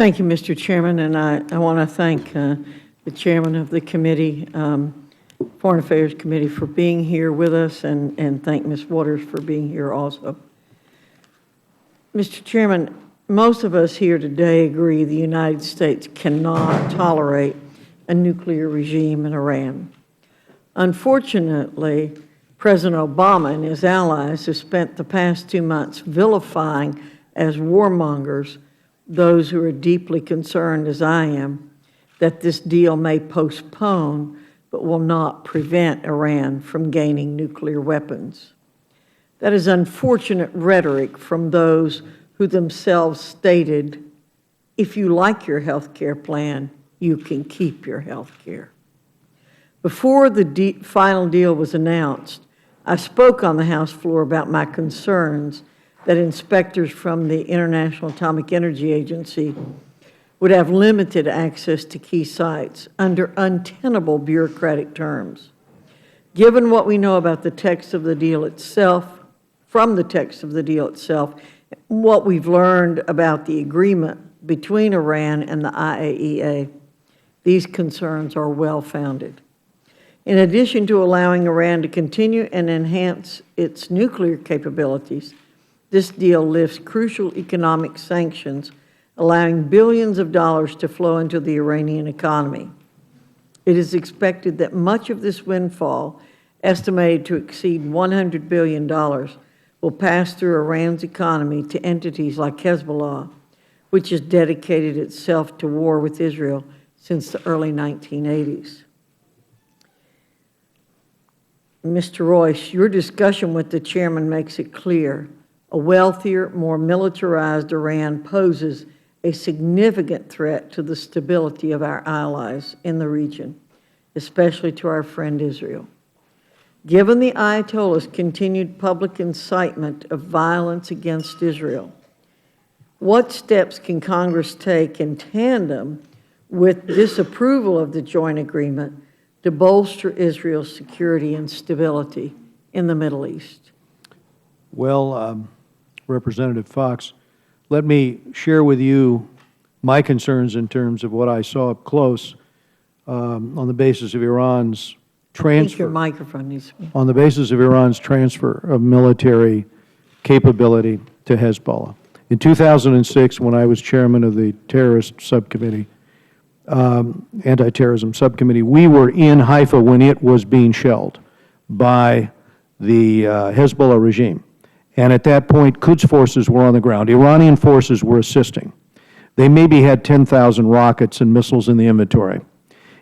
Thank you, Mr. Chairman, and I want to thank the Chairman of the committee, Foreign Affairs Committee, for being here with us, and thank Ms. Waters for being here also. Mr. Chairman, most of us here today agree the United States cannot tolerate a nuclear regime in Iran. Unfortunately, President Obama and his allies have spent the past 2 months vilifying as warmongers those who are deeply concerned, as I am, that this deal may postpone but will not prevent Iran from gaining nuclear weapons. That is unfortunate rhetoric from those who themselves stated, if you like your health care plan, you can keep your health care. Before the final deal was announced, I spoke on the House floor about my concerns that inspectors from the International Atomic Energy Agency would have limited access to key sites under untenable bureaucratic terms. Given what we know about the text of the deal itself, from the text of the deal itself, what we've learned about the agreement between Iran and the IAEA, these concerns are well-founded. In addition to allowing Iran to continue and enhance its nuclear capabilities, this deal lifts crucial economic sanctions, allowing billions of dollars to flow into the Iranian economy. It is expected that much of this windfall, estimated to exceed $100 billion, will pass through Iran's economy to entities like Hezbollah, which has dedicated itself to war with Israel since the early 1980s. Mr. Royce, your discussion with the Chairman makes it clear a wealthier, more militarized Iran poses a significant threat to the stability of our allies in the region, especially to our friend Israel. Given the Ayatollah's continued public incitement of violence against Israel, what steps can Congress take in tandem with disapproval of the joint agreement to bolster Israel's security and stability in the Middle East? Well, Representative Foxx, let me share with you my concerns in terms of what I saw up close on the basis of Iran's transfer. I think your microphone needs to be. On the basis of Iran's transfer of military capability to Hezbollah. In 2006, when I was chairman of the terrorist subcommittee, anti-terrorism subcommittee, we were in Haifa when it was being shelled by the Hezbollah regime. And at that point, Quds forces were on the ground. Iranian forces were assisting. They maybe had 10,000 rockets and missiles in the inventory.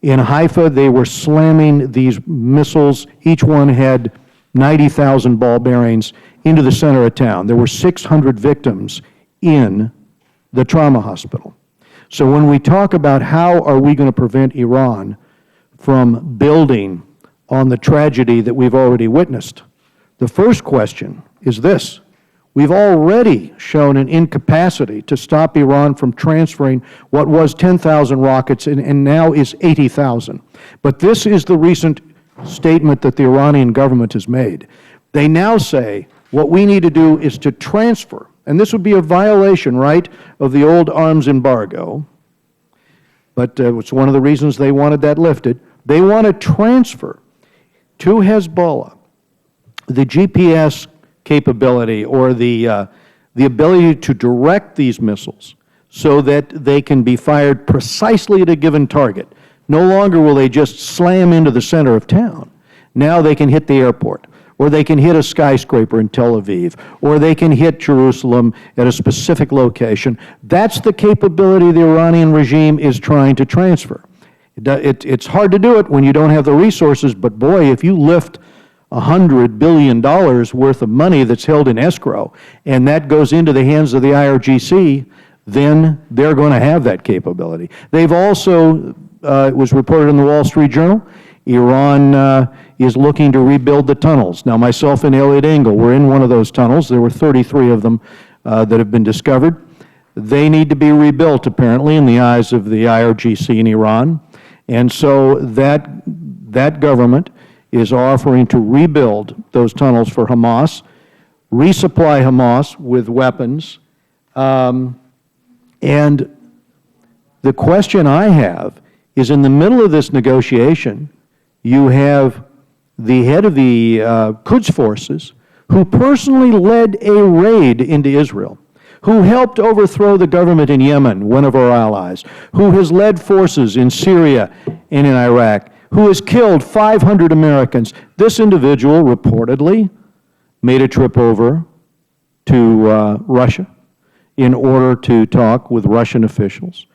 In Haifa, they were slamming these missiles. Each one had 90,000 ball bearings into the center of town. There were 600 victims in the trauma hospital. So when we talk about how are we going to prevent Iran from building on the tragedy that we've already witnessed, the first question is this. We've already shown an incapacity to stop Iran from transferring what was 10,000 rockets and now is 80,000. But this is the recent statement that the Iranian government has made. They now say what we need to do is to transfer, and this would be a violation, right, of the old arms embargo, but it's one of the reasons they wanted that lifted. They want to transfer to Hezbollah the GPS capability or the ability to direct these missiles so that they can be fired precisely at a given target. No longer will they just slam into the center of town. Now they can hit the airport, or they can hit a skyscraper in Tel Aviv, or they can hit Jerusalem at a specific location. That's the capability the Iranian regime is trying to transfer. It's hard to do it when you don't have the resources, but boy, if you lift $100 billion worth of money that's held in escrow, and that goes into the hands of the IRGC, then they're going to have that capability. They've also, it was reported in the Wall Street Journal, Iran is looking to rebuild the tunnels. Now, myself and Elliot Engel were in one of those tunnels. There were 33 of them that have been discovered. They need to be rebuilt, apparently, in the eyes of the IRGC in Iran. And so that government is offering to rebuild those tunnels for Hamas, resupply Hamas with weapons, and The question I have is, in the middle of this negotiation, you have the head of the Quds forces, who personally led a raid into Israel, who helped overthrow the government in Yemen, one of our allies, who has led forces in Syria and in Iraq, who has killed 500 Americans. This individual reportedly made a trip over to Russia in order to talk with Russian officials.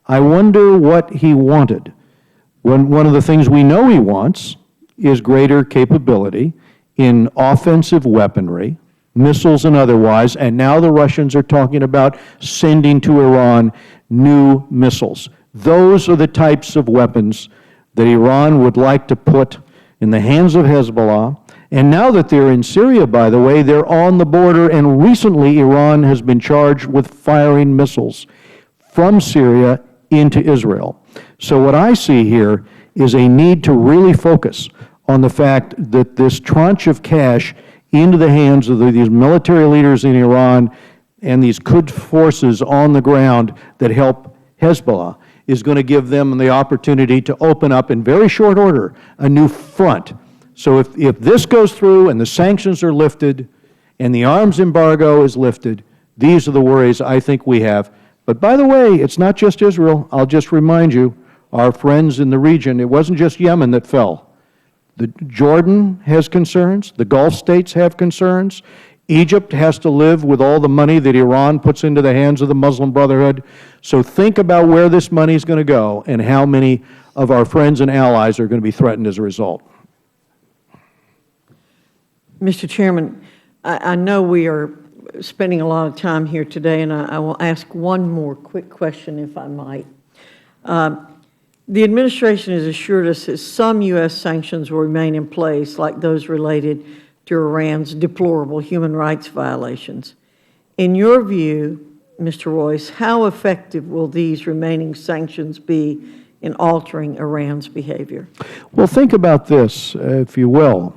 I wonder what he wanted. One of the things we know he wants is greater capability in offensive weaponry, missiles and otherwise, and now the Russians are talking about sending to Iran new missiles. Those are the types of weapons that Iran would like to put in the hands of Hezbollah. And now that they're in Syria, by the way, they're on the border, and recently Iran has been charged with firing missiles from Syria into Israel. So what I see here is a need to really focus on the fact that this tranche of cash into the hands of these military leaders in Iran and these Quds forces on the ground that help Hezbollah is going to give them the opportunity to open up in very short order a new front. So if this goes through and the sanctions are lifted and the arms embargo is lifted, these are the worries I think we have. But by the way, it's not just Israel. I'll just remind you, our friends in the region, it wasn't just Yemen that fell. Jordan has concerns. The Gulf states have concerns. Egypt has to live with all the money that Iran puts into the hands of the Muslim Brotherhood. So think about where this money is going to go and how many of our friends and allies are going to be threatened as a result. Mr. Chairman, I know we are spending a lot of time here today, and I will ask one more quick question, if I might. The administration has assured us that some U.S. sanctions will remain in place, like those related to Iran's deplorable human rights violations. In your view, Mr. Royce, how effective will these remaining sanctions be in altering Iran's behavior? Well, think about this, if you will,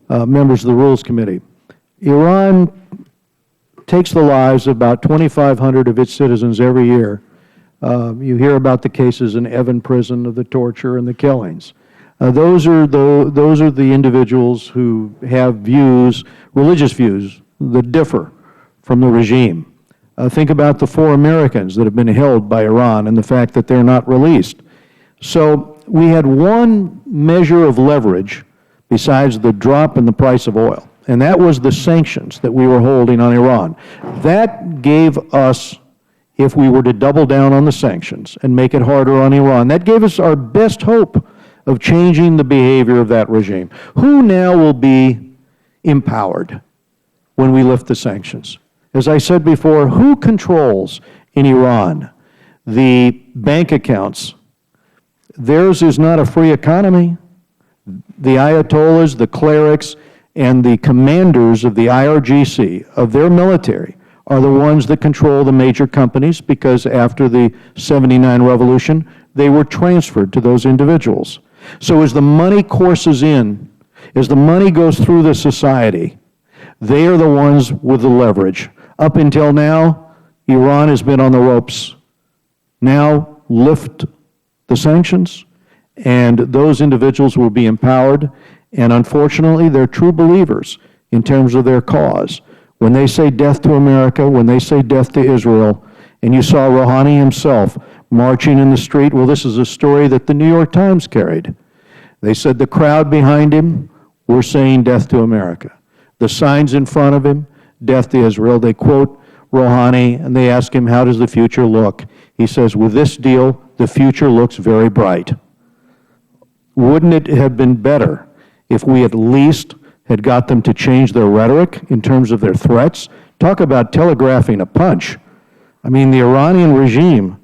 members of the Rules Committee. Iran takes the lives of about 2,500 of its citizens every year. You hear about the cases in Evin prison of the torture and the killings. Those are the individuals who have views, religious views, that differ from the regime. Think about the 4 Americans that have been held by Iran and the fact that they're not released. So we had one measure of leverage besides the drop in the price of oil, and that was the sanctions that we were holding on Iran. That gave us, if we were to double down on the sanctions and make it harder on Iran, that gave us our best hope of changing the behavior of that regime. Who now will be empowered when we lift the sanctions? As I said before, who controls in Iran the bank accounts? Theirs is not a free economy. The Ayatollahs, the clerics, and the commanders of the IRGC, of their military, are the ones that control the major companies, because after the '79 revolution, they were transferred to those individuals. So as the money courses in, as the money goes through the society, they are the ones with the leverage. Up until now, Iran has been on the ropes. Now lift the sanctions, and those individuals will be empowered, and unfortunately, they're true believers in terms of their cause. When they say death to America, when they say death to Israel, and you saw Rouhani himself marching in the street, well, this is a story that the New York Times carried. They said the crowd behind him were saying death to America. The signs in front of him, death to Israel. They quote Rouhani, and they ask him, how does the future look? He says, with this deal, the future looks very bright. Wouldn't it have been better if we at least had got them to change their rhetoric in terms of their threats? Talk about telegraphing a punch. I mean, the Iranian regime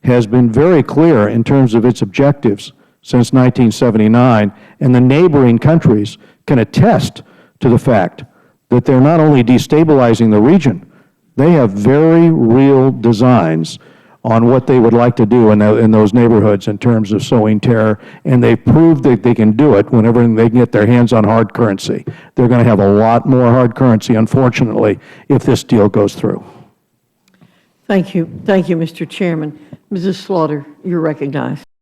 has been very clear in terms of its objectives since 1979, and the neighboring countries can attest to the fact that they're not only destabilizing the region, they have very real designs on what they would like to do in those neighborhoods in terms of sowing terror, and they've proved that they can do it whenever they can get their hands on hard currency. They're going to have a lot more hard currency, unfortunately, if this deal goes through. Thank you, Mr. Chairman. Mrs. Slaughter, you're recognized.